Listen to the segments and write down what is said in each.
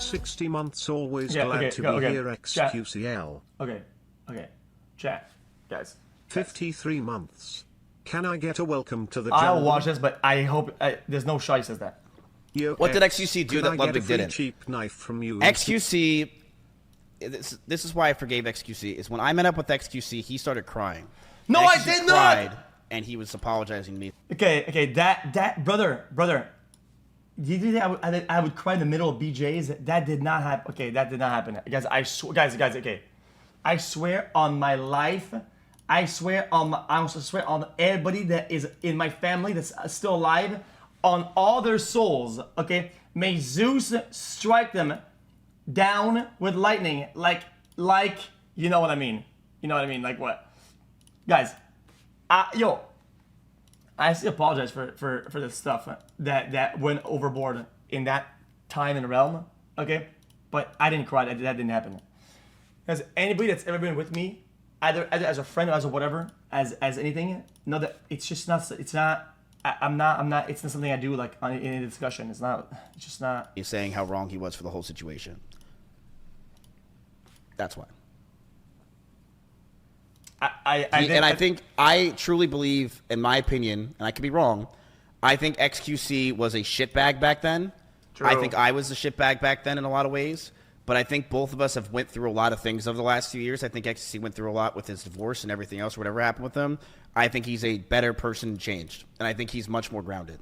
60 months always Okay, glad okay, to go, be okay. here Chat. XQCL. Okay. Chat, guys. 53 months. Can I get a welcome to the I'll jungle? watch this, but I hope there's no shot he says that. Yo, What did X, XQC do could that I get a Ludwig free didn't? cheap knife from you? XQC, this is why I forgave XQC, is when I met up with XQC, he started crying. No, XQC I did not! cried, and he was apologizing to me. Okay, that, brother, you think I would cry in the middle of BJ's? That did not happen. Okay, that did not happen. Guys, guys, okay. I swear on my life, I swear on everybody that is in my family that's still alive, on all their souls, okay? May Zeus strike them down with lightning, like, you know what I mean? You know what I mean? Like what? Guys, yo, I still apologize for this stuff that went overboard in that time and realm, okay? But I didn't cry. That didn't happen. Because anybody that's ever been with me, either as a friend or as a whatever, as anything, know that it's just not. It's not. I'm not. It's not something I do like in a discussion. It's not. It's just not. He's saying how wrong he was for the whole situation. That's why. I think I truly believe, in my opinion, and I could be wrong, I think XQC was a shitbag back then. True. I think I was a shitbag back then in a lot of ways. But I think both of us have went through a lot of things over the last few years. I think XQC went through a lot with his divorce and everything else, whatever happened with him. I think he's a better person and changed. And I think he's much more grounded.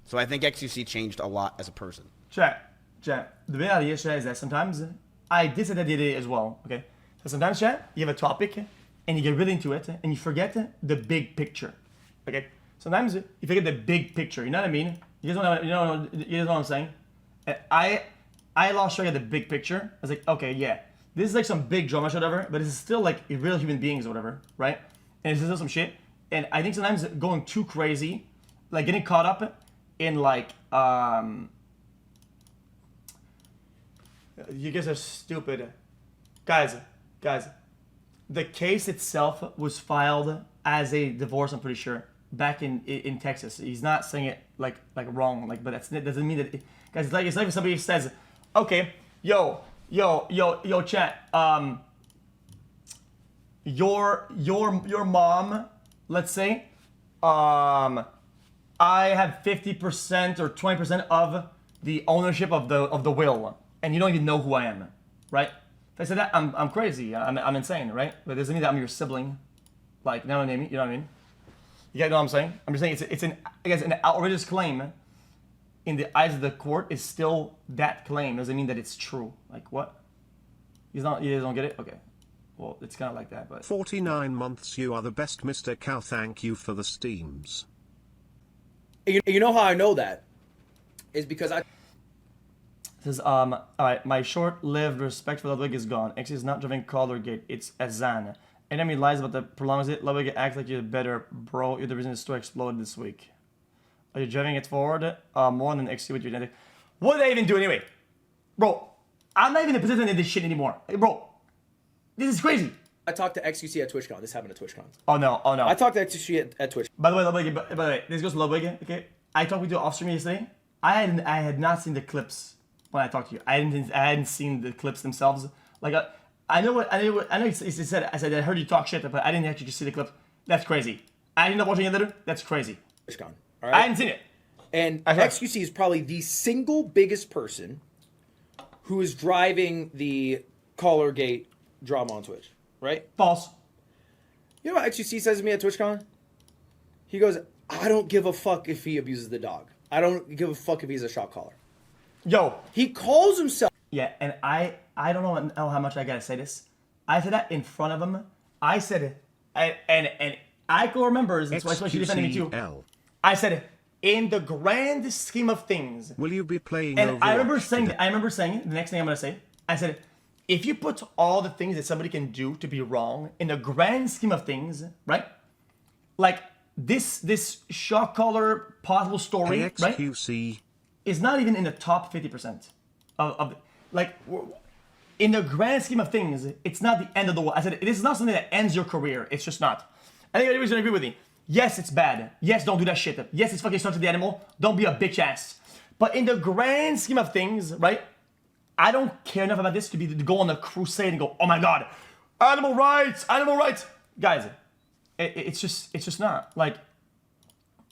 So I think XQC changed a lot as a person. Chat. The reality is that sometimes I did say that the other day as well. Okay, so sometimes chat, you have a topic and you get really into it and you forget the big picture. Okay, sometimes you forget the big picture. You know what I mean? You guys know what I'm saying? I lost track of the big picture. I was like, okay, yeah, this is like some big drama shit, whatever, but this is still like a real human beings or whatever, right? And it's still some shit. And I think sometimes going too crazy, like getting caught up in like, you guys are stupid. Guys, the case itself was filed as a divorce, I'm pretty sure, back in Texas. He's not saying it like wrong, like, but that doesn't mean that, guys, it's like if somebody says, okay, yo, chat, your mom, let's say, I have 50% or 20% of the ownership of the will, and you don't even know who I am, right? If I said that, I'm crazy, I'm insane, right? But it doesn't mean that I'm your sibling, like, you know what I mean? You guys know what I'm saying? I'm just saying it's an outrageous claim. In the eyes of the court, is still that claim. Doesn't mean that it's true. Like what? You don't get it? Okay. Well, it's kind of like that, but 49 months. You are the best, Mr. Cow. Thank you for the steams. You know how I know that? Is because I... It says, all right, my short-lived respect for Ludwig is gone. X is not driving color gate. It's Hasan. Enemy lies about that prolongs it. Ludwig acts like you're better, bro. You're the reason the store exploded this week. Are you driving it forward? More than XC with your genetic. What did I even do anyway? Bro, I'm not even in a position in this shit anymore. Hey, bro, this is crazy. I talked to XQC at TwitchCon. This happened at TwitchCon. Oh no. I talked to XQC at Twitch. By the way, this goes to Ludwig, okay? I talked with you off stream yesterday. I had not seen the clips when I talked to you. I hadn't seen the clips themselves. Like I know he said. I said I heard you talk shit, but I didn't actually see the clip. That's crazy. I ended up watching it later. That's crazy. TwitchCon. All right? I hadn't seen it. And XQC is probably the single biggest person who is driving the Collargate drama on Twitch, right? False. You know what XQC says to me at TwitchCon? He goes, I don't give a fuck if he abuses the dog. I don't give a fuck if he's a shot caller. Yo. He calls himself... Yeah, and I don't know how much I gotta say this. I said that in front of him. I said it, and Aiko remembers, that's why she defended me too. I said, in the grand scheme of things. Will you be playing? And Overwatch I remember saying, today? the next thing I'm gonna say. I said, if you put all the things that somebody can do to be wrong in the grand scheme of things, right? Like this shock collar possible story, hey, XQC. right? Is not even in the top 50% of like. In the grand scheme of things, it's not the end of the world. I said, this is not something that ends your career. It's just not. I think everybody's gonna agree with me. Yes, it's bad. Yes, don't do that shit. Yes, it's fucking starts to the animal. Don't be a bitch ass. But in the grand scheme of things, right? I don't care enough about this to go on a crusade and go, oh my god, animal rights, guys. It's just not like,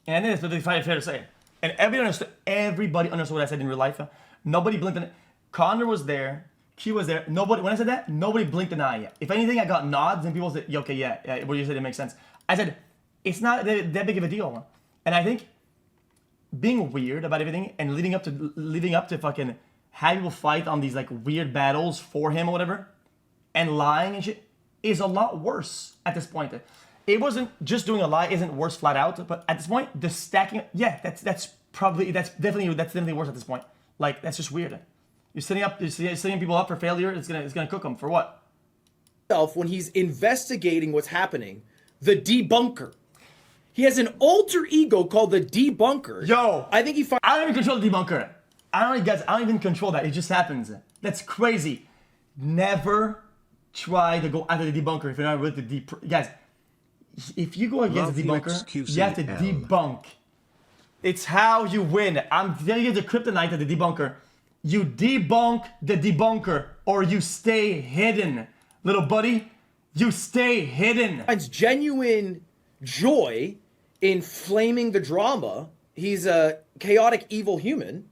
and it's really fair to say. And everybody understood what I said in real life. Nobody blinked an eye. Connor was there. Q was there. Nobody. When I said that, nobody blinked an eye. If anything, I got nods and people said, yeah, okay, yeah, what you said, it makes sense. I said, it's not that big of a deal. And I think being weird about everything and leading up to fucking have people fight on these like weird battles for him or whatever, and lying and shit is a lot worse at this point. It wasn't just doing a lie isn't worse flat out, but at this point, the stacking, yeah, that's definitely worse at this point. Like that's just weird. You're setting people up for failure. It's gonna cook them for what? When he's investigating what's happening, the debunker. He has an alter ego called the debunker. Yo, I think I don't even control the debunker. I don't even control that. It just happens. That's crazy. Never try to go after the debunker if you're not with the guys. If you go against the debunker, you have to debunk. It's how you win. I'm telling you the kryptonite of the debunker. You debunk the debunker or you stay hidden. Little buddy, you stay hidden. Finds genuine joy in flaming the drama. He's a chaotic, evil human.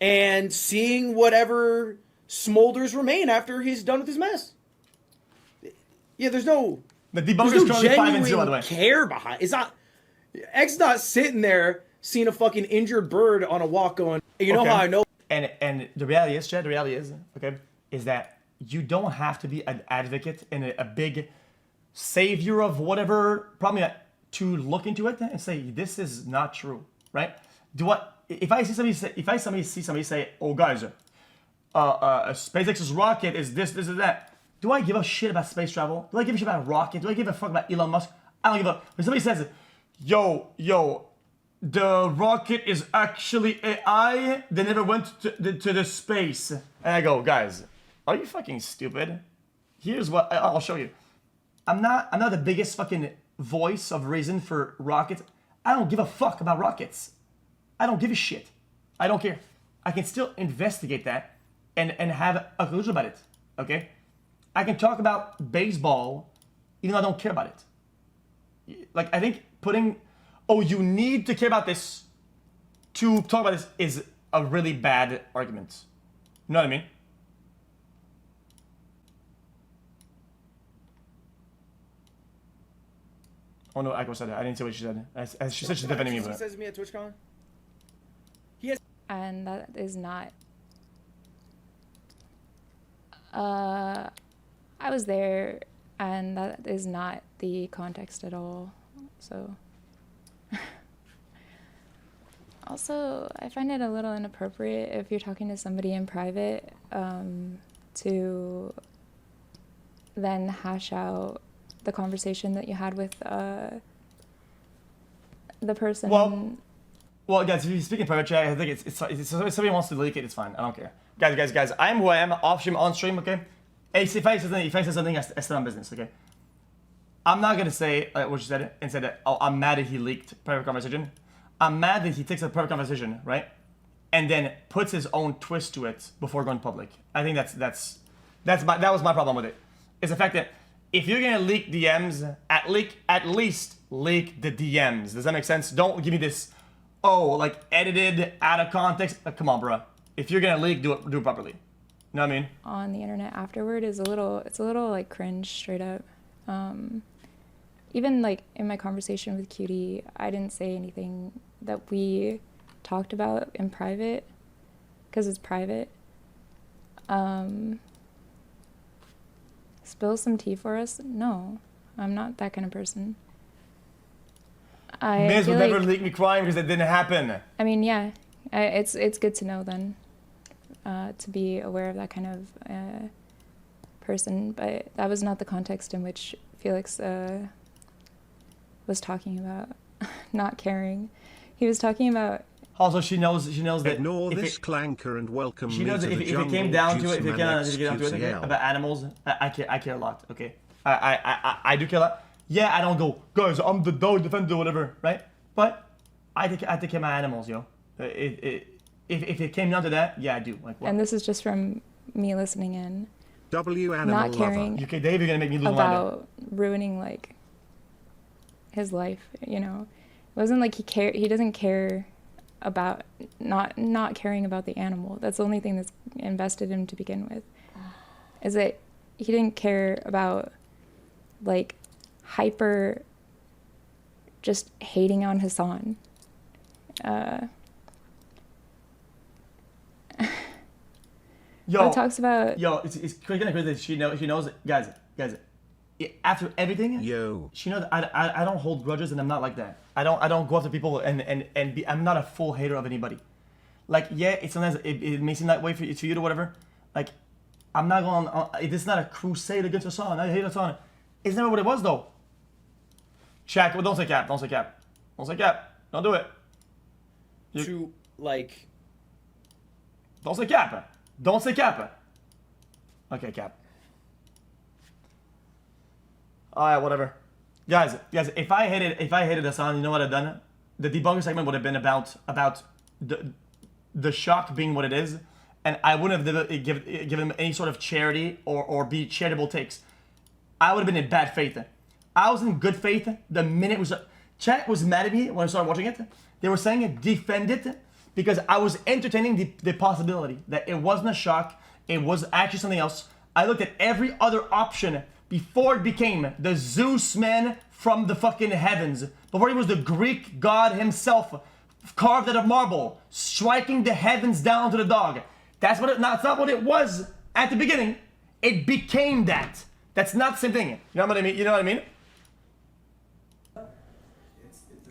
And seeing whatever smolders remain after he's done with his mess. Yeah, there's no... The debunker is currently 5-0, by the way. Care behind it's not. X's not sitting there seeing a fucking injured bird on a walk going. You know how I know. And the reality is, Chad. The reality is, okay, is that you don't have to be an advocate and a big savior of whatever problem to look into it and say this is not true, right? If I see somebody say, oh guys, SpaceX's rocket is this and that. Do I give a shit about space travel? Do I give a shit about a rocket? Do I give a fuck about Elon Musk? I don't give a... When somebody says, yo, the rocket is actually AI, they never went to the space. And I go, guys, are you fucking stupid? Here's what... I'll show you. I'm not the biggest fucking voice of reason for rockets. I don't give a fuck about rockets. I don't give a shit. I don't care. I can still investigate that and have a conclusion about it, okay? I can talk about baseball even though I don't care about it. Like, I think putting, oh, you need to care about this to talk about this is a really bad argument. You know what I mean? Oh no, Echo said it. I didn't say what she said. She said she's defending me, but... He says to me at TwitchCon. And that is not... I was there, and that is not the context at all, so... Also, I find it a little inappropriate if you're talking to somebody in private, to then hash out the conversation that you had with the person. Well, guys, if you speak in private chat, I think it's if somebody wants to leak it, it's fine. I don't care. Guys, I am who I am, off stream, on stream, okay? If I say something, I stand on business, okay? I'm not gonna say what you said and say that, oh, I'm mad that he leaked private conversation. I'm mad that he takes a private conversation, right? And then puts his own twist to it before going public. I think that was my problem with it. Is the fact that if you're gonna leak DMs, at least leak the DMs. Does that make sense? Don't give me this, oh, like edited, out of context. Come on, bro. If you're gonna leak, do it properly. You know what I mean? On the internet afterward is it's a little like cringe, straight up. Even like in my conversation with Cutie, I didn't say anything that we talked about in private, because it's private. Spill some tea for us? No, I'm not that kind of person. Miz would never leak me crying because it didn't happen. I mean, yeah, it's good to know then, to be aware of that kind of person, but that was not the context in which Felix was talking about not caring. He was talking about... Also, she knows that... Ignore this clanker and welcome me she knows to that the if it jungle, came down to it, if it Juicy came down to it, okay, Man about animals, I care a lot, okay? I do care a lot. Yeah, I don't go, guys, I'm the dog defender, whatever, right? But I take care of my animals, yo. If it came down to that, yeah, I do. Like what? And this is just from me listening in. W animal Not caring lover. Okay, Dave, you're gonna make me lose my mind. about ruining like his life, you know. It wasn't like he doesn't care about not caring about the animal. That's the only thing that's invested in him to begin with. Is that he didn't care about like hyper just hating on Hasan. Yo, It talks about it's kind of crazy that she knows it. Guys, after everything, Yo. she knows I don't hold grudges, and I'm not like that. I don't go after people and be, I'm not a full hater of anybody. Like, yeah, it's sometimes it may seem that way for you or whatever. Like, I'm not going. This is not a crusade against Hasan. I hate Hasan. It's never what it was though. Shaq, well, don't say cap. Don't say cap. Don't say cap. Don't do it. To like, Don't say cap. Don't say cap. Okay, cap. Alright, whatever. Guys, if I hated Hasan, you know what I've done? The debunker segment would have been about the shock being what it is, and I wouldn't have given him any sort of charity or be charitable takes. I would have been in bad faith. I was in good faith the minute it was. Chat was mad at me when I started watching it. They were saying defend it because I was entertaining the possibility that it wasn't a shock. It was actually something else. I looked at every other option before it became the Zeus man from the fucking heavens. Before he was the Greek god himself, carved out of marble, striking the heavens down to the dog. That's not what it was at the beginning. It became that. That's not the same thing. You know what I mean? You know what I mean?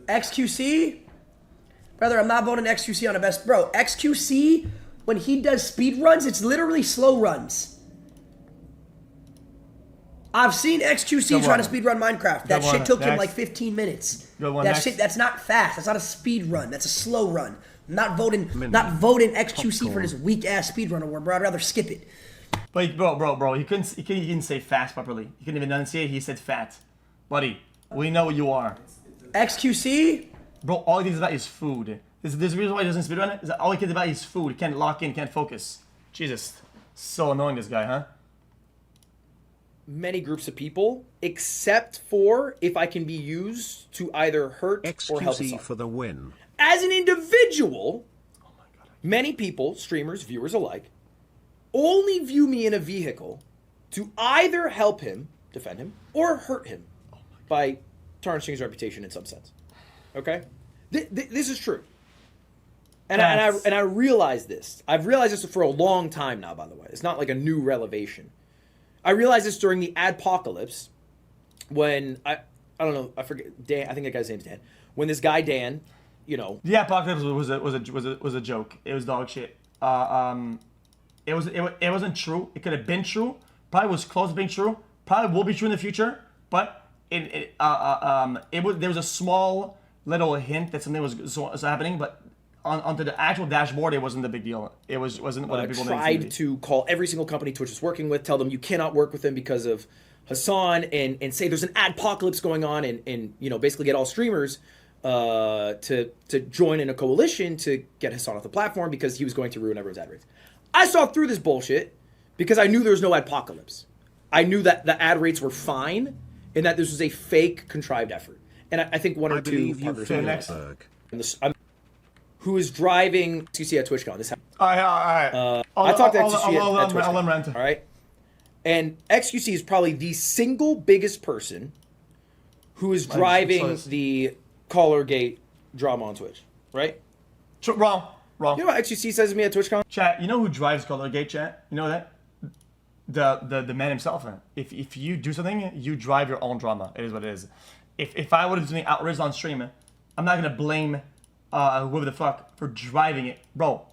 XQC? Brother, I'm not voting XQC on the best. Bro, XQC, when he does speed runs, it's literally slow runs. I've seen XQC try to speed run Minecraft. That shit took him like 15 minutes. That's not fast. That's not a speed run. That's a slow run. I'm not voting XQC for this weak ass speed run award, bro. I'd rather skip it. But bro, he didn't say fast properly. He couldn't even enunciate. He said fat. Buddy, we know what you are. XQC? Bro, all he thinks about is food. This the reason why he doesn't speedrun it is that all he cares about is food. He can't lock in, can't focus. Jesus. So annoying, this guy, huh? many groups of people, except for if I can be used to either hurt or help XQC someone. for the win. As an individual, many people, streamers, viewers alike, only view me in a vehicle to either help him, defend him, or hurt him by tarnishing his reputation in some sense. Okay? This is true. And I realize this. I've realized this for a long time now, by the way. It's not like a new revelation. I realized this during the adpocalypse when I don't know, I forget Dan, I think that guy's name's Dan. When this guy Dan, you know, The apocalypse was a joke. It was dog shit. It wasn't true. It could have been true. Probably was close to being true. Probably will be true in the future. But there was a small little hint that something was happening. But onto the actual dashboard, it wasn't the big deal. It wasn't what people tried to call every single company Twitch is working with, tell them you cannot work with them because of Hasan, and say there's an adpocalypse going on, and you know, basically get all streamers to join in a coalition to get Hasan off the platform because he was going to ruin everyone's ad rates. I saw through this bullshit because I knew there was no adpocalypse. I knew that the ad rates were fine and that this was a fake, contrived effort. And I think one or two partners who is driving XQC at TwitchCon. This happened. All right. I talked to XQC at I'll TwitchCon. rant. All right. And XQC is probably the single biggest person who is driving the Collargate drama on Twitch, right? Wrong. You know what XQC says to me at TwitchCon? Chat, you know who drives Colorgate, chat? You know that? The man himself. If you do something, you drive your own drama. It is what it is. If I would have done something outrageous on stream, I'm not gonna blame whoever the fuck for driving it. Bro,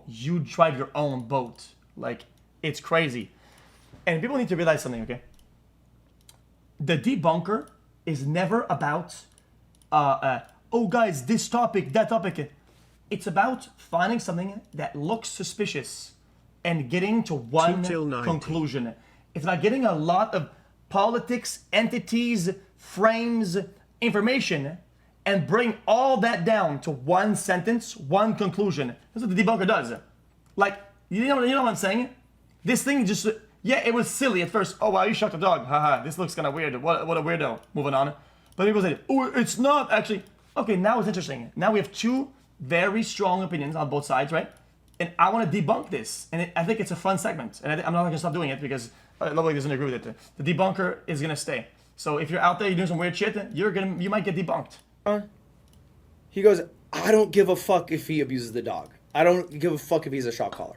you drive your own boat. Like, it's crazy. And people need to realize something, okay? The debunker is never about oh guys, this topic, that topic. It's about finding something that looks suspicious and getting to one conclusion. It's about getting a lot of politics, entities, frames, information, and bring all that down to one sentence, one conclusion. That's what the debunker does. Like, you know what I'm saying? This thing just, yeah, it was silly at first. Oh, wow, you shot the dog. Haha, this looks kind of weird. What a weirdo. Moving on. But people say, oh, it's not actually. Okay, now it's interesting. Now we have two very strong opinions on both sides, right? And I want to debunk this. And I think it's a fun segment. And I'm not going to stop doing it because Ludwig doesn't agree with it. The debunker is going to stay. So if you're out there, you're doing some weird shit, you might get debunked. He goes, I don't give a fuck if he abuses the dog. I don't give a fuck if he's a shot caller.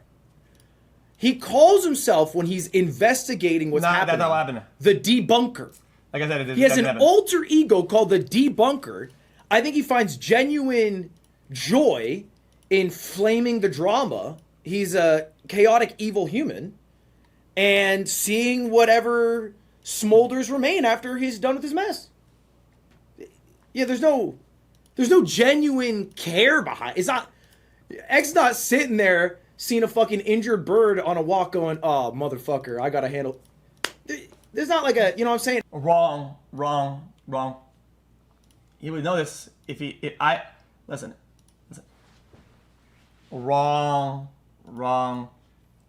He calls himself, when he's investigating what's happening, that's not happening. The debunker. Like I said, he has an alter ego called the debunker. I think he finds genuine joy in flaming the drama. He's a chaotic, evil human. And seeing whatever smolders remain after he's done with his mess. Yeah, there's no genuine care behind. It's not. X not sitting there seeing a fucking injured bird on a walk, going, "Oh, motherfucker, I gotta handle." There's not like a, you know what I'm saying? Wrong. He would know this if I listen. Wrong.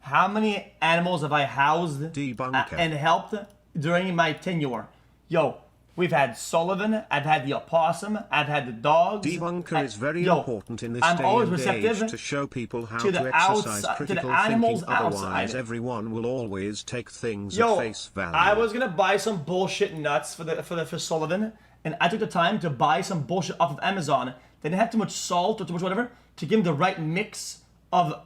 How many animals have I housed and helped during my tenure? Yo, we've had Sullivan, I've had the opossum, I've had the dogs. Debunker is very important in this day and age to show people how to exercise critical thinking, otherwise everyone will always take things at face value. I was gonna buy some bullshit nuts for Sullivan, and I took the time to buy some bullshit off of Amazon. They didn't have too much salt or too much whatever to give him the right mix of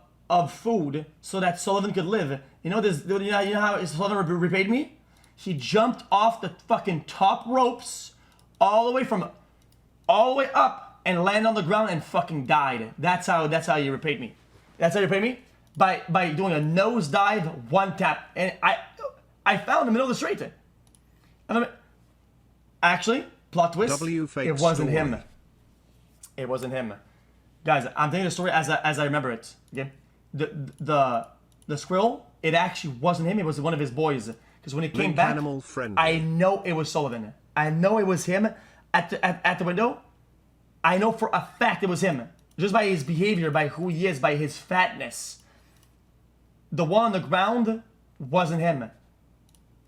food so that Sullivan could live. You know this? You know how Sullivan repaid me? He jumped off the fucking top ropes all the way up and landed on the ground and fucking died. That's how you repaid me. That's how you repaid me? By doing a nosedive, one tap. And I fell in the middle of the street. And actually, plot twist, it wasn't him. It wasn't him. Guys, I'm telling you the story as I remember it. Okay? The squirrel, it actually wasn't him, it was one of his boys. Because when he came back, I know it was Sullivan. I know it was him at the window. I know for a fact it was him. Just by his behavior, by who he is, by his fatness. The one on the ground wasn't him.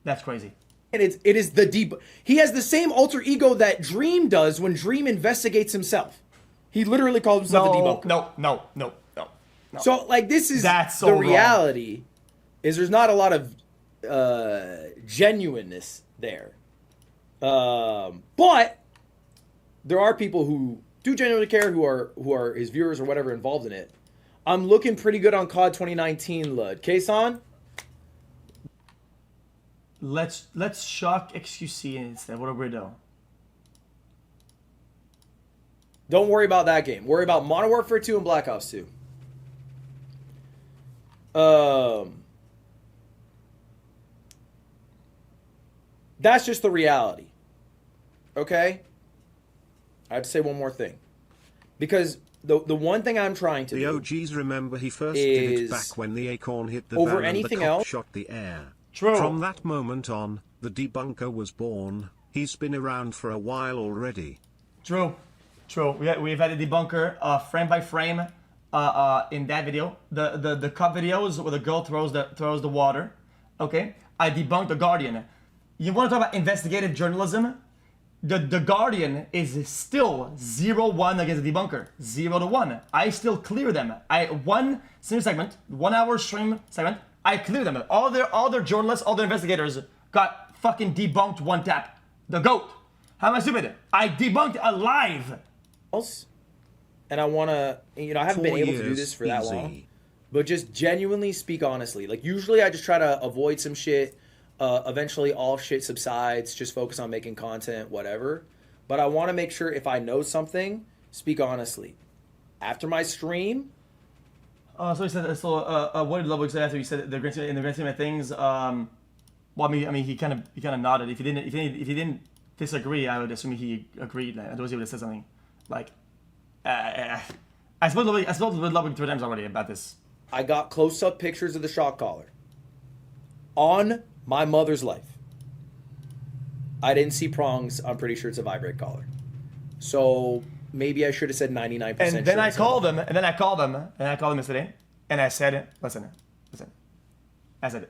That's crazy. And it is the deep. He has the same alter ego that Dream does when Dream investigates himself. He literally calls himself the debunker. No. So, like, this is That's so the reality. Is there's not a lot of genuineness there. But there are people who do genuinely care, who are his viewers or whatever involved in it. I'm looking pretty good on COD 2019, Lud. Hasan? Let's shock XQC instead. What a weirdo. Don't worry about that game. Worry about Modern Warfare 2 and Black Ops 2. That's just the reality. Okay? I have to say one more thing. Because the one thing I'm trying to do... The OGs remember he first did it back when the acorn hit the van and the cop shot the air. True. From that moment on, the debunker was born. He's been around for a while already. True. We've had a debunker frame by frame in that video. The cut videos where the girl throws the water. Okay? I debunked the Guardian. You want to talk about investigative journalism? The Guardian is still 0-1 against the debunker. 0-1. I still clear them. One single segment, 1 hour stream segment, I clear them. All their journalists, all their investigators got fucking debunked one tap. The GOAT. How am I stupid? I debunked alive. And I want to, I haven't been able to do this for that long, but just genuinely speak honestly. Like, usually I just try to avoid some shit. Eventually all shit subsides, just focus on making content, whatever. But I want to make sure if I know something, speak honestly. After my stream... So he said, what did Ludwig say after he said in the grand scheme of things? Well, I mean, he kind of nodded. If he didn't disagree, I would assume he agreed. Otherwise, he would have said something like, I spoke with Ludwig 3 times already about this. I got close-up pictures of the shot caller on my mother's life. I didn't see prongs. I'm pretty sure it's a vibrate collar. So maybe I should have said 99%. And then I called them, yesterday, and I said, listen. I said,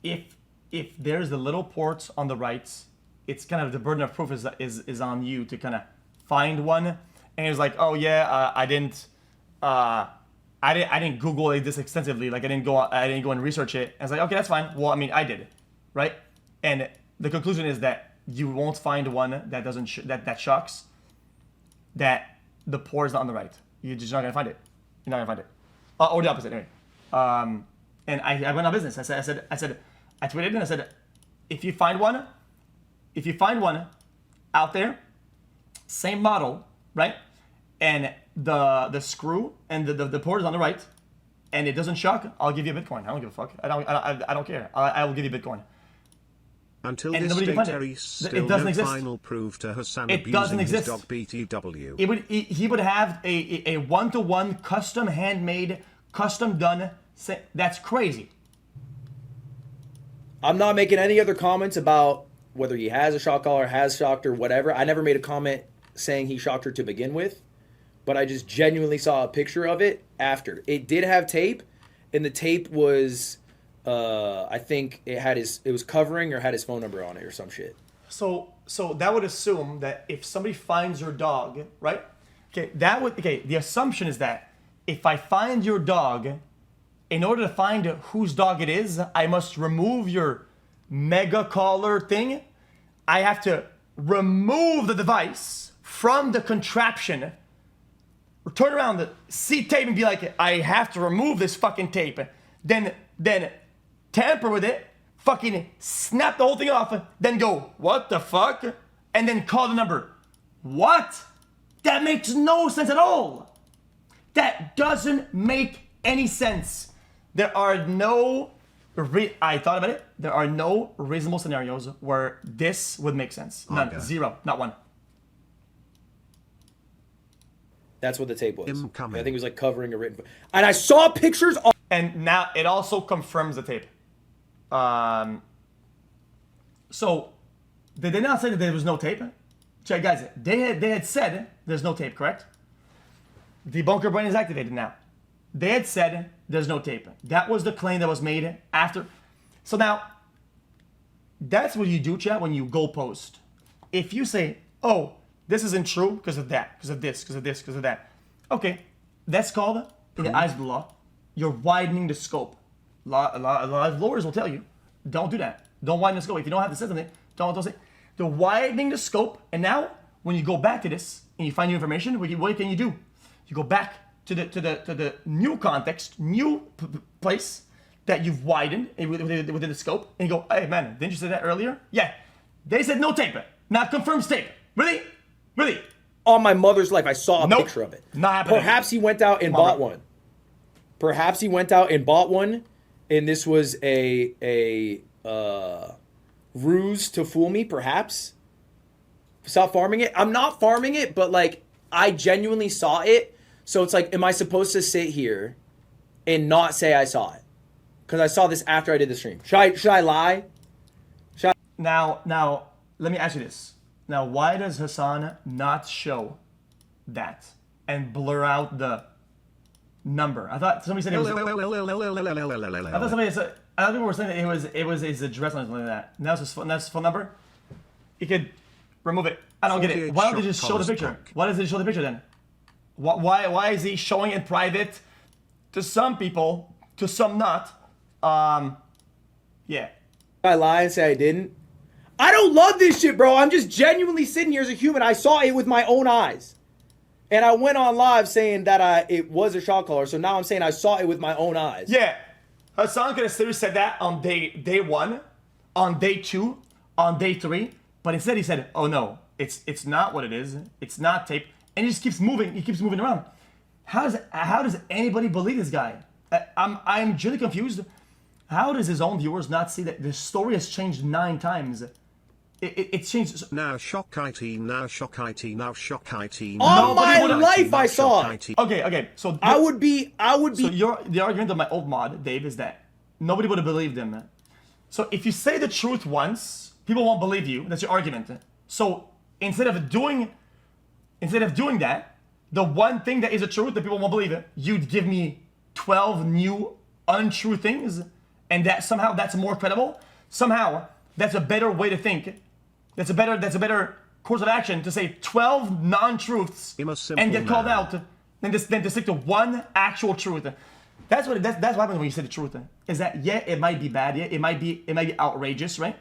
if there's the little ports on the right, it's kind of the burden of proof is on you to kind of find one. And he was like, oh yeah, I didn't Google this extensively. Like I didn't go and research it. And I was like, okay, that's fine. Well, I mean, I did, right? And the conclusion is that you won't find one that doesn't that shocks. That the port is not on the right. You're just not gonna find it. You're not gonna find it. Or the opposite, anyway. And I went on business. I tweeted and I said, if you find one out there, same model, right? And the screw and the port is on the right, and it doesn't shock, I'll give you a Bitcoin. I don't give a fuck. I don't care. I will give you Bitcoin. Until and this day, Terry still it doesn't no exist. final proof to Hasan It doesn't abusing his exist. dog BTW. He would have a one-to-one custom handmade, custom done. That's crazy. I'm not making any other comments about whether he has a shock collar, has shocked her, whatever. I never made a comment saying he shocked her to begin with, but I just genuinely saw a picture of it after. It did have tape, and the tape was, I think it was covering or had his phone number on it or some shit. So that would assume that if somebody finds your dog, right? The assumption is that if I find your dog, in order to find whose dog it is, I must remove your mega collar thing. I have to remove the device from the contraption, turn around the see tape and be like, I have to remove this fucking tape. Then tamper with it, fucking snap the whole thing off, then go, what the fuck? And then call the number. What? That makes no sense at all. That doesn't make any sense. There are no, I thought about it, there are no reasonable scenarios where this would make sense. None, Okay. Zero, not one. That's what the tape was. Incoming. I think it was like covering a written. And I saw pictures of. And now it also confirms the tape. So did they not say that there was no tape? Check, guys. They had said there's no tape, correct? Debunker brain is activated now. They had said there's no tape. That was the claim that was made after. So now, that's what you do, chat, when you goalpost. If you say, oh, this isn't true because of that, because of this, because of this, because of that. Okay, that's called, in the eyes of the law, you're widening the scope. A lot of lawyers will tell you, don't do that. Don't widen the scope. If you don't have to say something, don't say. They're widening the scope, and now, when you go back to this, and you find new information, what can you do? You go back to the new context, new place that you've widened within the scope, and you go, hey man, didn't you say that earlier? Yeah, they said no tape. Now confirms tape. Really? Really? On my mother's life, I saw a picture of it. Not happening. Perhaps he went out and bought one. Perhaps he went out and bought one, and this was a ruse to fool me. Perhaps. Stop farming it. I'm not farming it, but like I genuinely saw it. So it's like, am I supposed to sit here and not say I saw it? Because I saw this after I did the stream. Should I lie? Now, let me ask you this. Now, why does Hasan not show that and blur out the number? I thought somebody said it was. I thought somebody said. I thought people were saying that it was his address on something like that. And that's his phone number. You could remove it. I don't get it. Why don't they just show the picture? Why does it show the picture then? Why is he showing it private to some people, to some not? Yeah. I lie and say I didn't. I don't love this shit, bro. I'm just genuinely sitting here as a human. I saw it with my own eyes. And I went on live saying that it was a shock collar. So now I'm saying I saw it with my own eyes. Yeah. Hasan could have seriously said that on day one, on day two, on day three. But instead he said, oh no, it's not what it is. It's not tape. And he just keeps moving. He keeps moving around. How does anybody believe this guy? I'm really confused. How does his own viewers not see that the story has changed 9 times? It changed. Now shock IT, now shock IT, now shock IT. All my life I saw it. Okay. So I would be. So the argument of my old mod, Dave, is that nobody would have believed him. So if you say the truth once, people won't believe you. That's your argument. So instead of doing Instead of doing that, the one thing that is a truth that people won't believe it, you'd give me 12 new untrue things, and that somehow that's more credible. Somehow that's a better way to think. That's a better course of action to say 12 non-truths and get called out than to stick to one actual truth. That's what happens when you say the truth. Is that it might be bad, it might be outrageous, right?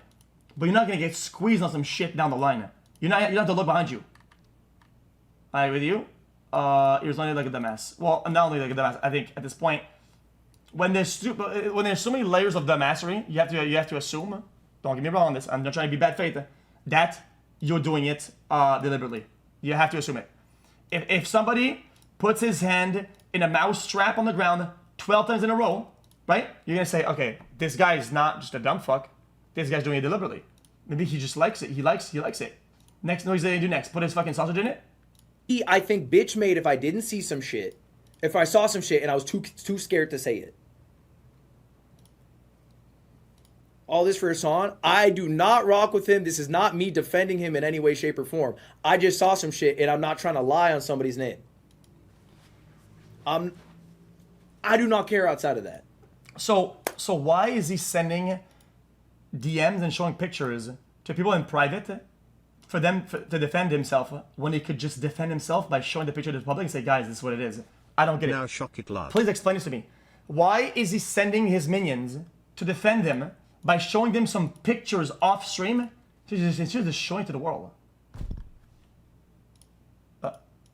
But you're not gonna get squeezed on some shit down the line. You don't have to look behind you. I agree with you. It was only like a dumbass. Well, not only like a dumbass. I think at this point, when there's so many layers of dumbassery, you have to assume. Don't get me wrong on this. I'm not trying to be bad faith. That you're doing it deliberately. You have to assume it. If somebody puts his hand in a mouse trap on the ground 12 times in a row, right? You're gonna say, okay, this guy is not just a dumb fuck. This guy's doing it deliberately. Maybe he just likes it. He likes it. Next, what he's gonna do next? Put his fucking sausage in it? I think bitch made if I didn't see some shit. If I saw some shit and I was too scared to say it. All this for Hasan. I do not rock with him. This is not me defending him in any way, shape, or form. I just saw some shit and I'm not trying to lie on somebody's name. I do not care outside of that. So why is he sending DMs and showing pictures to people in private for them to defend himself when he could just defend himself by showing the picture to the public and say, guys, this is what it is? I don't get it. Now shock it, love. Please explain this to me. Why is he sending his minions to defend him by showing them some pictures off stream? He's just showing it to the world.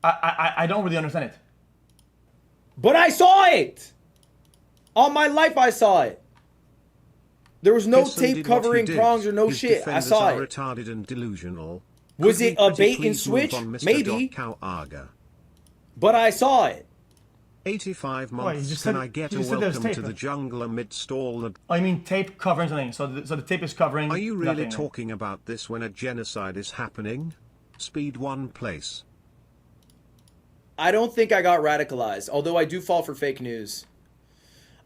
I don't really understand it. But I saw it! All my life I saw it. There was no tape covering prongs or no shit. I saw it. Retarded and delusional. Was it a bait and switch? Maybe. But I saw it. 85 months. Can I get a welcome to the jungle amidst all the... I mean tape covering something. So the tape is covering... Are you really talking about this when a genocide is happening? Speed one place. I don't think I got radicalized, although I do fall for fake news.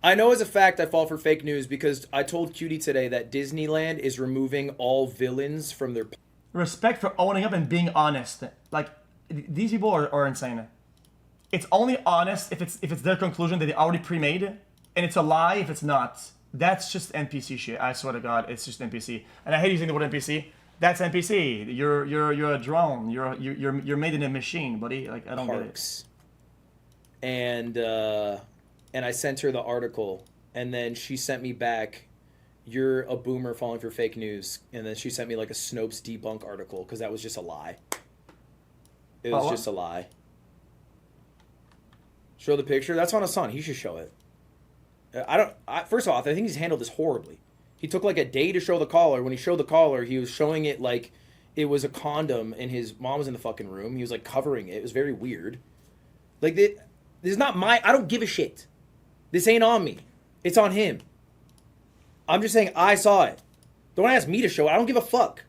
I know as a fact I fall for fake news because I told Cutie today that Disneyland is removing all villains from their... Respect for owning up and being honest. Like, these people are insane. It's only honest if it's their conclusion that they already pre-made, and it's a lie if it's not. That's just NPC shit. I swear to God, it's just NPC. And I hate using the word NPC. That's NPC. You're a drone. You're made in a machine, buddy. Like, I don't get it. And I sent her the article, and then she sent me back, "You're a boomer falling for fake news." And then she sent me like a Snopes debunk article because that was just a lie. It was just a lie. Show the picture. That's on Hasan. He should show it. First of all, I think he's handled this horribly. He took like a day to show the collar. When he showed the collar, he was showing it like it was a condom, and his mom was in the fucking room. He was like covering it. It was very weird. Like, this is not my... I don't give a shit. This ain't on me. It's on him. I'm just saying I saw it. Don't ask me to show it. I don't give a fuck.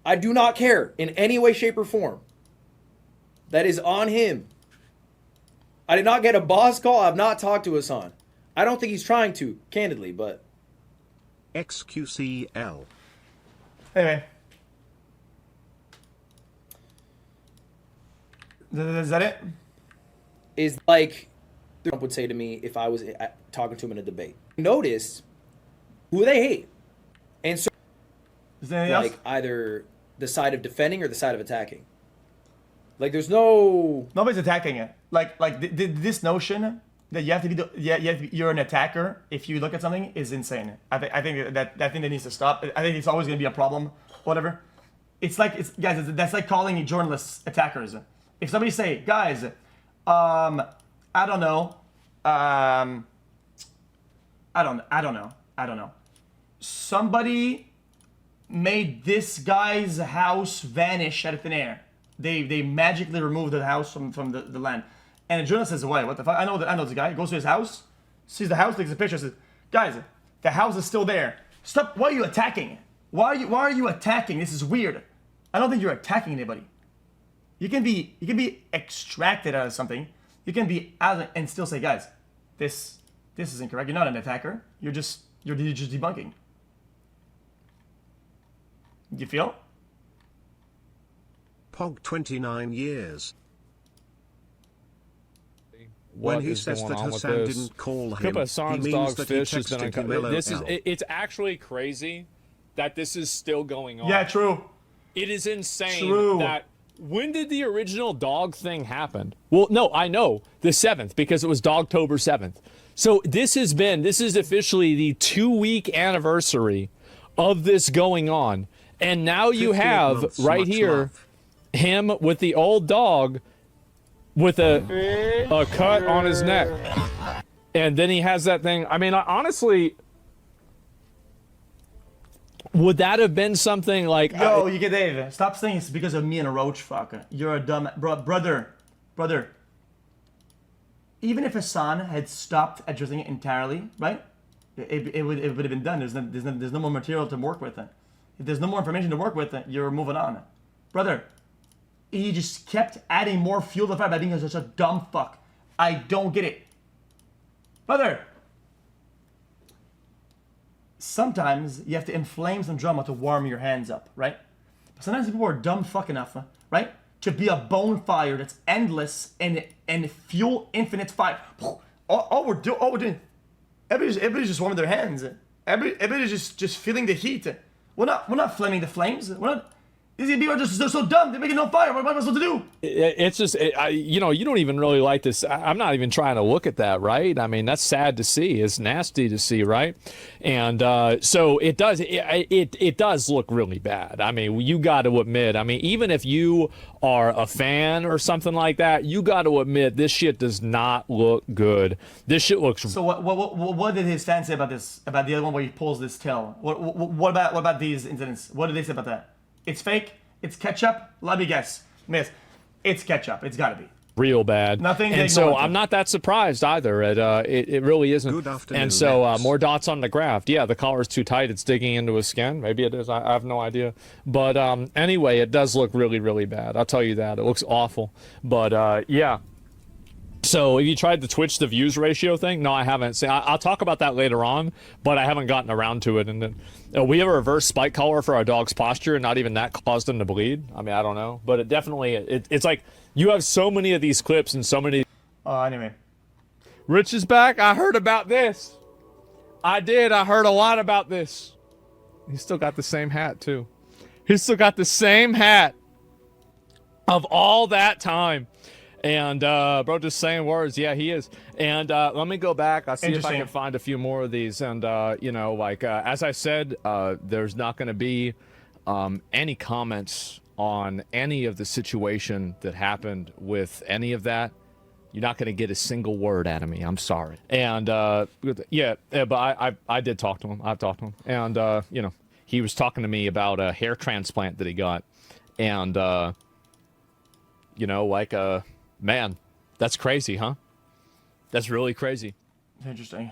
I do not care in any way, shape, or form. That is on him. I did not get a boss call. I've not talked to Hasan. I don't think he's trying to, candidly, but... XQCL. Anyway. Is that it? Is like Trump would say to me if I was talking to him in a debate. Notice who they hate. And so, is there anything else? Either the side of defending or the side of attacking. Like, there's no... Nobody's attacking it. Like this notion that you have to be you're an attacker if you look at something is insane. I think that needs to stop. I think it's always going to be a problem. Whatever. Guys. That's like calling journalists attackers. If somebody say, guys, I don't know. I don't know. Somebody made this guy's house vanish out of thin air. They magically removed the house from the land. And a journalist says, wait, what the fuck? I know this guy. He goes to his house, sees the house, takes a picture, says, guys, the house is still there. Stop. Why are you attacking? Why are you attacking? This is weird. I don't think you're attacking anybody. You can be extracted out of something. You can be out and still say, guys, this is incorrect. You're not an attacker. You're just debunking. You feel? Pog 29 years. What when he is says going that on with Hasan this? didn't call him, Clip of Hasan's he means dog's that he fish has been texted him uncovered. This is LOL. it's actually crazy that this is still going on. Yeah, true. It is insane True. that when did the original dog thing happen? Well, no, I know the 7th because it was Dogtober 7th. So this is officially the 2-week anniversary of this going on. And now you have months, right much here love. him with the old dog with a cut on his neck. And then he has that thing. I mean, honestly, would that have been something like... Yo, you get Dave. Stop saying it's because of me and a roach fucker. You're a dumb... Brother. Even if Hasan had stopped addressing it entirely, right? It would have been done. There's no more material to work with. If there's no more information to work with, you're moving on. Brother, he just kept adding more fuel to the fire by being such a dumb fuck. I don't get it. Brother, sometimes you have to inflame some drama to warm your hands up, right? But sometimes people are dumb fuck enough, right? To be a bonfire that's endless and fuel infinite fire. All we're doing, everybody's just warming their hands. Everybody's just feeling the heat. We're not flaming the flames. We're not. These people are just they're so dumb. They're making no fire. What am I supposed to do? It's just, you don't even really like this. I'm not even trying to look at that, right? I mean, that's sad to see. It's nasty to see, right? And so it does look really bad. I mean, you got to admit. I mean, even if you are a fan or something like that, you got to admit this shit does not look good. This shit looks. So what did his fans say about this? About the other one where he pulls this tail? What about these incidents? What did they say about that? It's fake. It's ketchup. Let me guess. Miss, it's ketchup. It's got to be. Real bad. Nothing. And so I'm not that surprised either. It really isn't. Good afternoon. And so more dots on the graph. Yeah, the collar's too tight. It's digging into his skin. Maybe it is. I have no idea. But anyway, it does look really, really bad. I'll tell you that. It looks awful. But yeah. So have you tried the Twitch to views ratio thing? No, I haven't. See, I'll talk about that later on, but I haven't gotten around to it. And then we have a reverse spike collar for our dog's posture, and not even that caused him to bleed. I mean, I don't know, but it definitely it's like you have so many of these clips and so many. Anyway, Rich is back. I heard about this. I did. I heard a lot about this. He's still got the same hat too. He's still got the same hat of all that time. And bro, just saying words. Yeah, he is. And let me go back. I'll see if I can find a few more of these. And as I said, there's not going to be any comments on any of the situation that happened with any of that. You're not going to get a single word out of me. I'm sorry. And but I did talk to him. I've talked to him. And he was talking to me about a hair transplant that he got. And man, that's crazy, huh? That's really crazy. Interesting.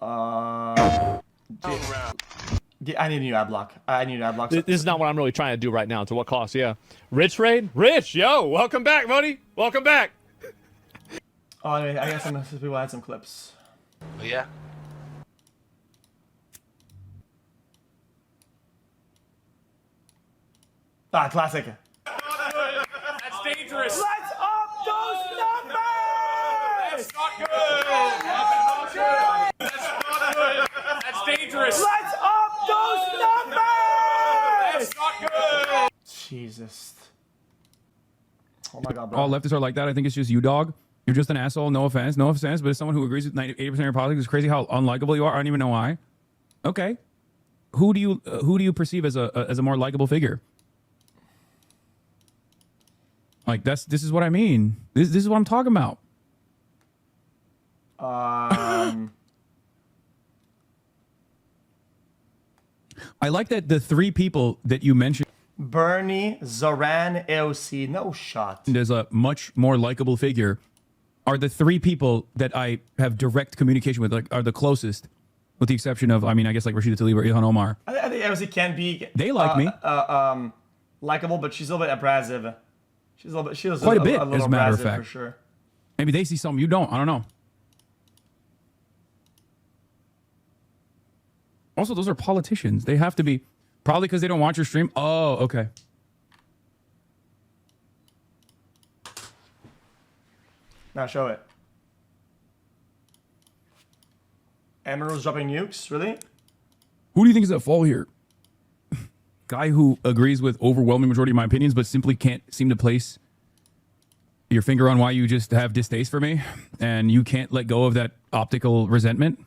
I need a new ad block. This is not what I'm really trying to do right now. To what cost? Yeah. Rich Raid? Rich, yo, welcome back, buddy. Welcome back. Anyway, I guess some people had some clips. Oh, yeah. Classic. That's dangerous. Let's up those numbers! That's not good. That's not good. That's dangerous. Let's up those numbers! That's not good. Jesus. Oh my God, bro. All leftists are like that. I think it's just you, dog. You're just an asshole. No offense, but as someone who agrees with 80% of your politics, it's crazy how unlikable you are. I don't even know why. Okay, who do you perceive as a more likable figure? Like this is what I mean. This is what I'm talking about. I like that the three people that you mentioned. Bernie, Zoran, AOC, no shot. As a much more likable figure, are the three people that I have direct communication with, like, are the closest, with the exception of, I guess like Rashida Tlaib or Ilhan Omar. I think AOC can be. They like me. Likable, but she's a little bit abrasive. She's quite a bit, as a matter of fact. For sure. Maybe they see something you don't. I don't know. Also, those are politicians. They have to be. Probably because they don't watch your stream. Oh, okay. Now show it. Emerald's dropping nukes, really? Who do you think is at fault here? Guy who agrees with overwhelming majority of my opinions, but simply can't seem to place your finger on why you just have distaste for me and you can't let go of that optical resentment?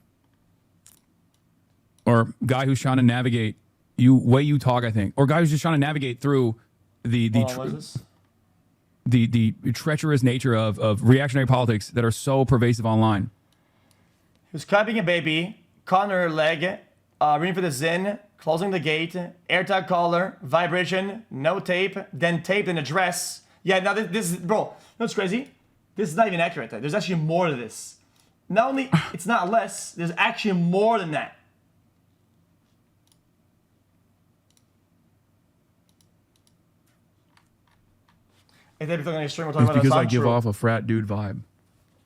Or guy who's trying to navigate way you talk, I think. Or guy who's just trying to navigate through the treacherous nature of reactionary politics that are so pervasive online. He was clapping a baby, caught her leg, reading for the Zin, closing the gate, AirTag collar, vibration, no tape, then tape in a dress. Yeah, now this is, bro, you know what's crazy? This is not even accurate. There's actually more to this. Not only, it's not less, there's actually more than that. If they're going to stream, we're talking about because I give off a frat dude vibe.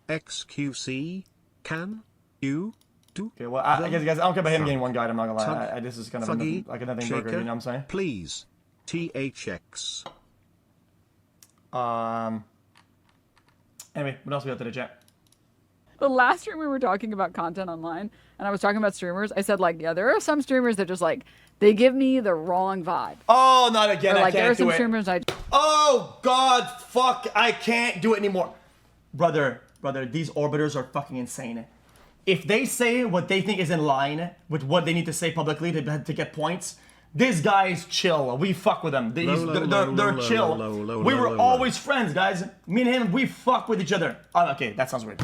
XQC, can you do? Okay, well, I guess, guys, I don't care about him getting one guide. I'm not gonna lie. This is kind of like a nothing burger. You know what I'm saying? Please, THX. Anyway, what else we got to the chat? The last stream we were talking about content online, and I was talking about streamers. I said like, yeah, there are some streamers that just like they give me the wrong vibe. Oh, not again! Or, like, I can't do it. there are some streamers Oh God, fuck! I can't do it anymore, brother. These orbiters are fucking insane. If they say what they think is in line with what they need to say publicly to get points, these guys chill. We fuck with them. They're chill. We were always friends, guys. Me and him, we fuck with each other. Oh, okay, that sounds weird.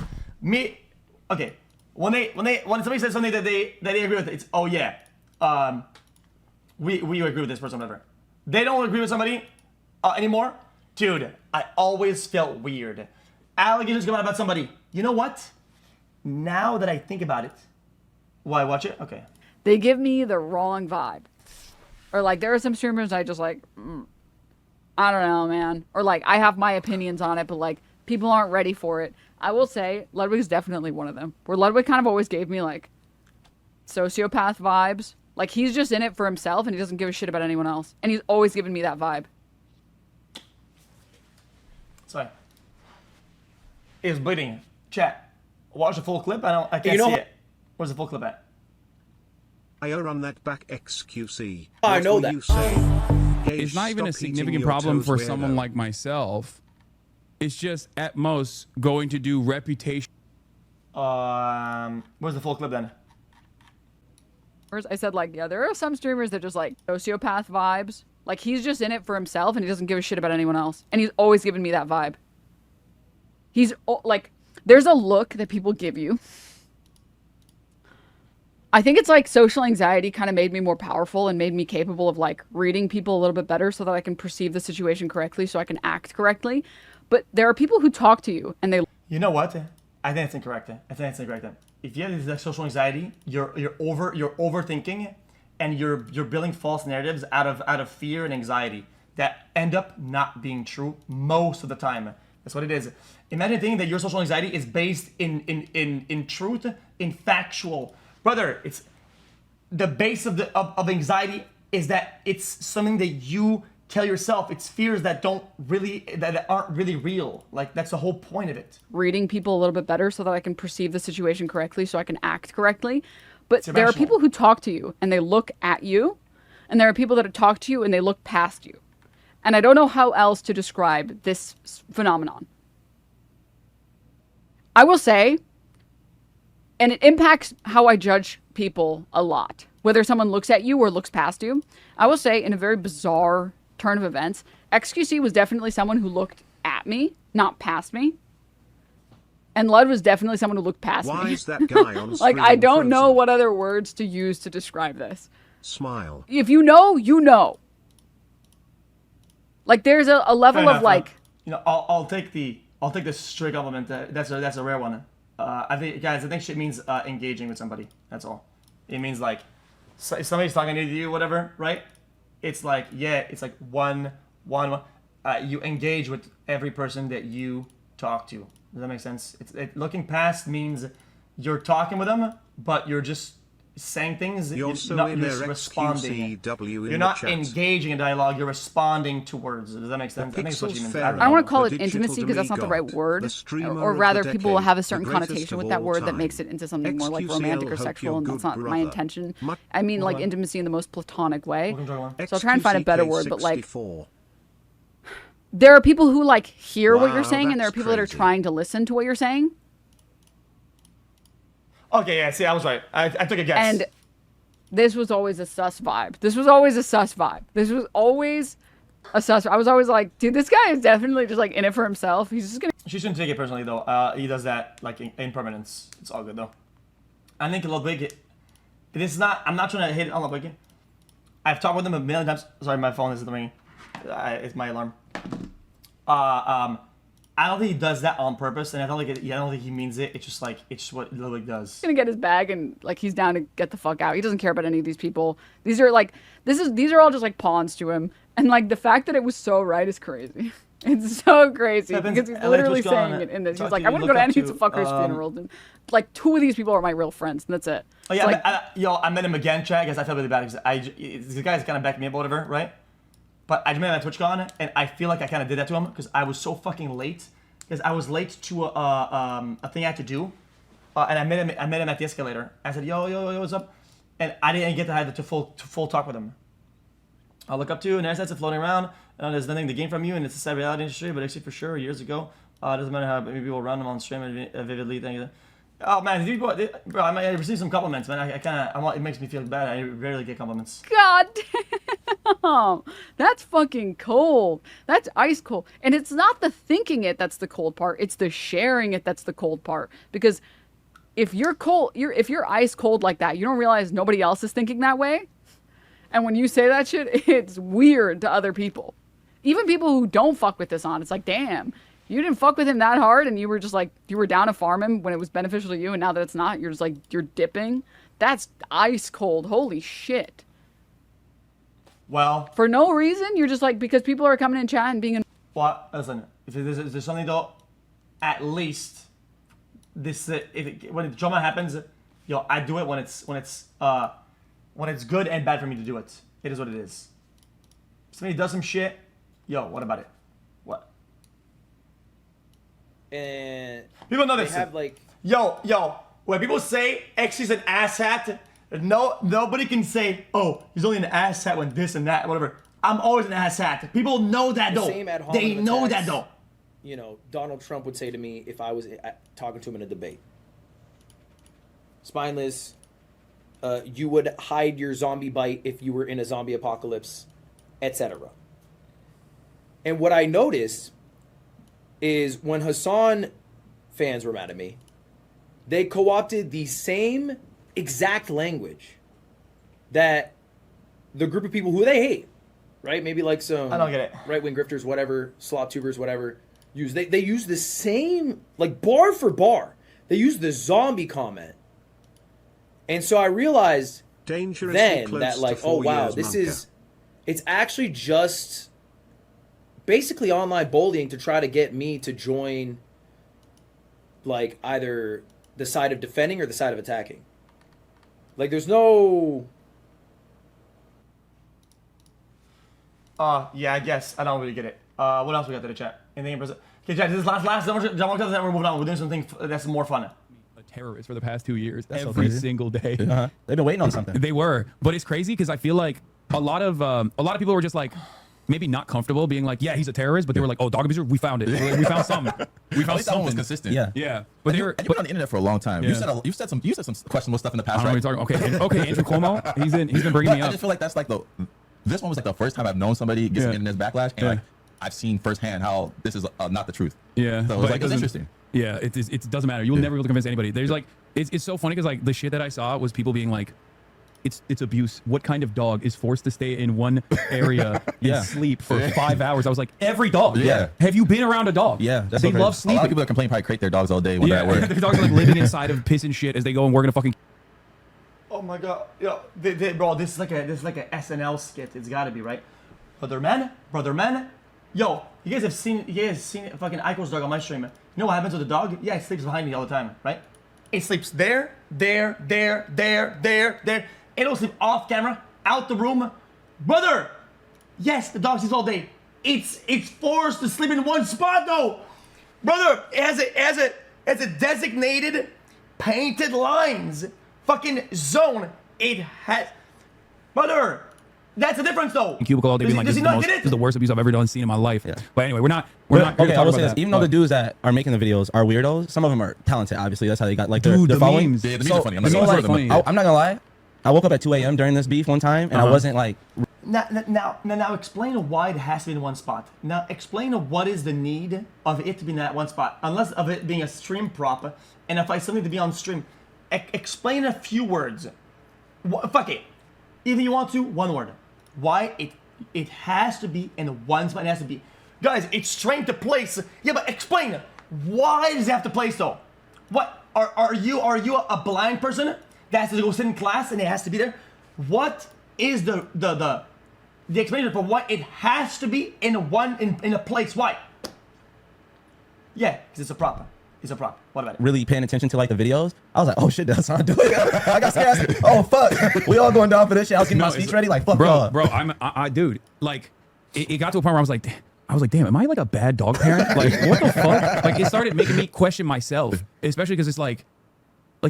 Okay. When somebody says something that they agree with, it's oh yeah, we agree with this person, whatever. They don't agree with somebody anymore, dude. I always felt weird. Allegations come out about somebody. You know what? Now that I think about it, why watch it? Okay. They give me the wrong vibe. Or like there are some streamers I just like, I don't know, man. Or like I have my opinions on it, but like people aren't ready for it. I will say Ludwig is definitely one of them. Where Ludwig kind of always gave me like sociopath vibes. Like he's just in it for himself and he doesn't give a shit about anyone else. And he's always given me that vibe. Sorry. Is bleeding. Chat. Watch the full clip. I can't see it. Where's the full clip at? I'll run that back, XQC. I know that. It's not even a significant problem for someone like myself. It's just at most going to do reputation. Where's the full clip then? I said like, yeah, there are some streamers that just like sociopath vibes. Like he's just in it for himself and he doesn't give a shit about anyone else. And he's always given me that vibe. He's like, there's a look that people give you. I think it's like social anxiety kind of made me more powerful and made me capable of like reading people a little bit better so that I can perceive the situation correctly so I can act correctly. But there are people who talk to you and they... You know what? I think it's incorrect. If you have this social anxiety, you're overthinking and you're building false narratives out of fear and anxiety that end up not being true most of the time. That's what it is. Imagine thinking that your social anxiety is based in truth, in factual. Brother, it's the base of anxiety is that it's something that you tell yourself. It's fears that aren't really real. Like that's the whole point of it. Reading people a little bit better so that I can perceive the situation correctly so I can act correctly. But there are people who talk to you and they look at you, and there are people that talk to you and they look past you. And I don't know how else to describe this phenomenon. I will say, and it impacts how I judge people a lot, whether someone looks at you or looks past you. I will say, in a very bizarre turn of events, XQC was definitely someone who looked at me, not past me. And Lud was definitely someone who looked past me. Why is that guy on like, I don't know what other words to use to describe this. Smile. If you know, you know. Like, there's a level of like... You know, I'll take the straight compliment. That's a rare one. I think shit means engaging with somebody. That's all. It means like if somebody's talking to you, whatever, right? It's like it's like one. You engage with every person that you talk to. Does that make sense? Looking past means you're talking with them, but you're just saying things. You're not just responding. You're not engaging in dialogue. You're responding to words. Does that make sense? I think it's what you mean. I don't want to call it intimacy because that's not the right word. Or rather, people have a certain connotation with that word that makes it into something more like romantic or sexual, and that's not my intention. I mean like intimacy in the most platonic way. So I'll try and find a better word, but like there are people who like hear what you're saying, and there are people that are trying to listen to what you're saying. Okay, yeah, see, I was right. I took a guess. And this was always a sus vibe. This was always a sus vibe. This was always a sus. I was always like, dude, this guy is definitely just like in it for himself. He's just gonna. She shouldn't take it personally though. He does that like in permanence. It's all good though. I think Ludwig. It is not. I'm not trying to hit on Ludwig. I've talked with him a million times. Sorry, my phone isn't ringing. It's my alarm. I don't think he does that on purpose, and I don't think he means it. It's just what Ludwig does. He's gonna get his bag and like he's down to get the fuck out. He doesn't care about any of these people. These are all just like pawns to him. And like the fact that it was so right is crazy. It's so crazy because he's literally saying it in this. He's like, I wouldn't go to any of these fuckers' funerals. And like 2 of these people are my real friends, and that's it. Oh yeah, I met him again, Chad. Because I felt really bad because the guy's kind of backed me up or whatever, right? But I just met him at TwitchCon, and I feel like I kind of did that to him because I was so fucking late. Because I was late to a thing I had to do, and I met him at the escalator. I said, yo, what's up? And I didn't get to have the full talk with him. I'll look up to you, and assets are floating around. There's nothing to gain from you, and it's a sad reality industry. But actually, for sure, years ago, it doesn't matter how many people run them on stream vividly. Thank you. Oh man, bro, I received some compliments, man. It makes me feel bad. I rarely get compliments. God damn, that's fucking cold. That's ice cold. And it's not the thinking it that's the cold part. It's the sharing it that's the cold part. Because if you're cold, if you're ice cold like that, you don't realize nobody else is thinking that way. And when you say that shit, it's weird to other people. Even people who don't fuck with this on, it's like, damn. You didn't fuck with him that hard, and you were just like, you were down to farm him when it was beneficial to you, and now that it's not, you're just like, you're dipping. That's ice cold. Holy shit. Well. For no reason, you're just like, because people are coming in chat and being. Well, listen, if there's something though, at least this when the drama happens, I do it when it's good and bad for me to do it. It is what it is. If somebody does some shit, what about it? What? And people know this. They have like when people say X is an asshat, nobody can say, oh, he's only an asshat when this and that, whatever. I'm always an asshat. People know that though. They know that though. You know, Donald Trump would say to me if I was talking to him in a debate, Spineless, you would hide your zombie bite if you were in a zombie apocalypse, etc. And what I noticed is when Hasan fans were mad at me, they co-opted the same exact language that the group of people who they hate, right? Maybe like some I don't get it. Right-wing grifters, whatever, slop tubers, whatever, use. They use the same, like bar for bar. They use the zombie comment. And so I realized then that like, oh wow, it's actually just basically online bullying to try to get me to join like either the side of defending or the side of attacking. Like there's no yeah, I guess. I don't really get it. What else we got to the chat? Anything in Brazil? Okay, chat, this is last John, we're moving on. We're doing something that's more fun. A terrorist for the past 2 years. That's every single day. They've been waiting on something. They were. But it's crazy because I feel like a lot of people were just like maybe not comfortable being like, yeah, he's a terrorist, but they were like, oh, dog abuser, we found it. We found something. We found something. That one was consistent. Yeah. But they were. And you've been on the internet for a long time. Yeah. You said some questionable stuff in the past. I don't know what you're talking. Okay, Andrew Cuomo. He's been bringing me up. I just feel like that's like this one was like the first time I've known somebody get some internet backlash, and like I've seen firsthand how this is not the truth. Yeah. So it's interesting. Yeah, it doesn't matter. You'll never be able to convince anybody. There's like, it's so funny because like the shit that I saw was people being like, it's abuse. What kind of dog is forced to stay in one area and sleep for 5 hours? I was like, every dog. Yeah. Have you been around a dog? Yeah. They love sleeping. A lot of people that complain probably crate their dogs all day when they're at work. Their dogs are like living inside of piss and shit as they go and work in a fucking. Oh my god, bro, this is like a SNL skit. It's got to be right, brother man. Yo, you guys have seen fucking Eiko's dog on my stream. You know what happens with the dog? Yeah, it sleeps behind me all the time, right? It sleeps there. It'll sleep off camera, out the room. Brother, yes, the dog sleeps all day. It's forced to sleep in one spot though. Brother, it has a designated painted lines fucking zone. It has, brother, that's the difference though. Cubicle all day being like, this is the worst abuse I've ever seen in my life. Yeah. But anyway, we're not okay, I will say this. Even though the dudes that are making the videos are weirdos, some of them are talented, obviously. That's how they got like their following. Memes. Yeah, the memes are funny. I'm not gonna lie. I woke up at 2 a.m. during this beef one time, and I wasn't like... Now explain why it has to be in one spot. Now explain what is the need of it to be in that one spot, unless of it being a stream prop, and if I something to be on stream. Explain a few words. Fuck it. If you want to, one word. Why it has to be in one spot. It has to be. Guys, it's trained to place. Yeah, but explain. Why does it have to place though? What are you a blind person that has to go sit in class and it has to be there? What is the explanation for why it has to be in a place? Why? Yeah, because it's a prop. It's a prop. What about it? Really paying attention to like the videos. I was like, oh shit, that's how I do it. I got scared. Oh fuck, we all going down for this shit. I was getting my speech ready. Like fuck, bro. I dude. Like, it got to a point where I was like, damn, am I like a bad dog parent? Like, what the fuck? Like, it started making me question myself, especially because it's like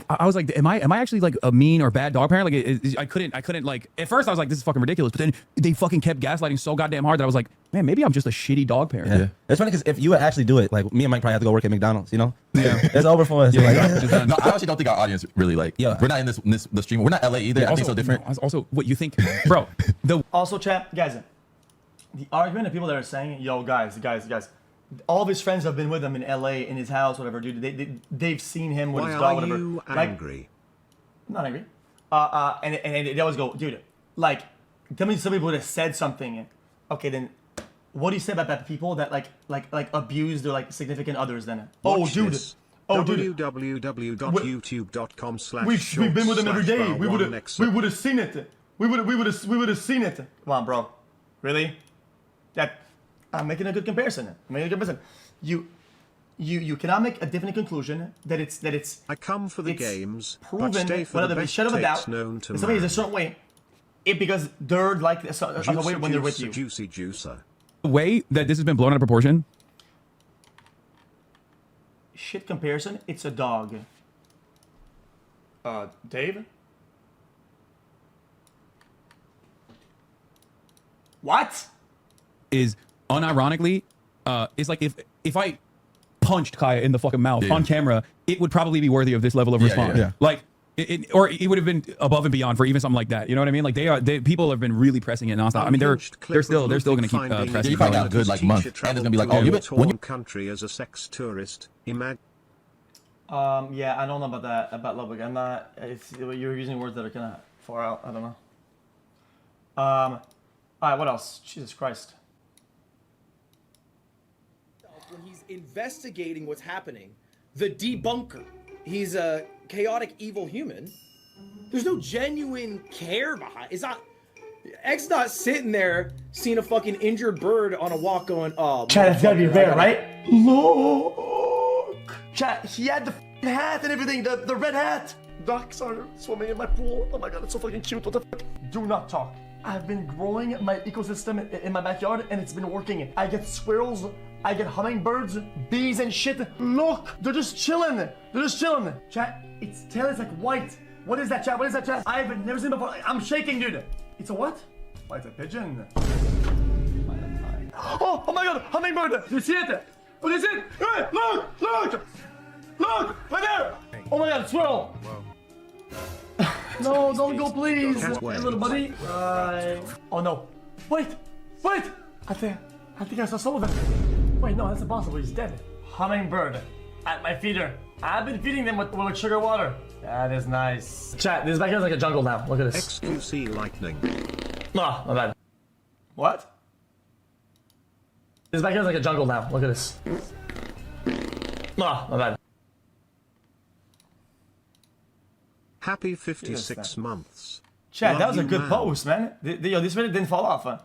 I was like, am I actually like a mean or bad dog parent? Like, I couldn't like, at first I was like, this is fucking ridiculous, but then they fucking kept gaslighting so goddamn hard that I was like, man, maybe I'm just a shitty dog parent. Yeah. It's funny because if you would actually do it, like me and Mike probably have to go work at McDonald's, you know? Yeah. It's over for us. Yeah, like, no, I actually don't think our audience really like, we're not in the stream. We're not LA either. I think so different. Also, what you think, bro. Also, chat, guys, the argument of people that are saying, yo, guys, all of his friends have been with him in LA, in his house, whatever, dude. They've seen him with his dog, whatever. Why are you angry? I'm not angry. And they always go, dude, like, tell me somebody would have said something. Okay, then what do you say about that people that like abuse their like significant others then? Watch this. www.youtube.com/. We've been with them every day. We would have seen it. We would have seen it. Come on, bro. Really? I'm making a good comparison. You cannot make a definite conclusion that it's. I come for the games, proven but stay for the best takes known to man. Somebody is a certain way, because they're like a way when they're with you. Juicy juicer. The way that this has been blown out of proportion. Shit comparison. It's a dog. Dave. What? Is unironically, it's like if I punched Kaya in the fucking mouth on camera, it would probably be worthy of this level of response. Yeah. Like, or it would have been above and beyond for even something like that. You know what I mean? Like people have been really pressing it nonstop. I mean, they're still going to keep pressing. You probably got a good like month, and it's gonna be like, oh, you've been country as a sex tourist. Imagine. Yeah, I don't know about that about Ludwig. I'm not. You're using words that are kind of far out. I don't know. All right, what else? Jesus Christ. When he's investigating what's happening, the debunker. He's a chaotic evil human. There's no genuine care behind. It's not. X not sitting there seeing a fucking injured bird on a walk going, oh. Chat, it's gotta be rare, right? Look. Chat, he had the hat and everything, the red hat. Ducks are swimming in my pool. Oh my god, it's so fucking cute. What the fuck? Do not talk. I've been growing my ecosystem in my backyard and it's been working. I get squirrels, I get hummingbirds, bees and shit. Look, they're just chilling. Chat, its tail is like white. What is that, chat? What is that, chat? I've never seen it before. I'm shaking, dude. It's a what? Why, it's a pigeon. Oh my god, hummingbird. Do you see it? What is it? Hey, look, right there. Oh my god, squirrel. No, don't go, please. Hey, little buddy. Oh no. Wait. I think I saw Sullivan. Wait, no, that's impossible. He's dead. Hummingbird at my feeder. I've been feeding them with sugar water. That is nice. Chat, this back here is like a jungle now. Look at this. XQC lightning. Oh, my bad. What? This back here is like a jungle now. Look at this. Oh, my bad. Happy 56 months. Chat, that was a good post, man. Yo, this really didn't fall off, huh?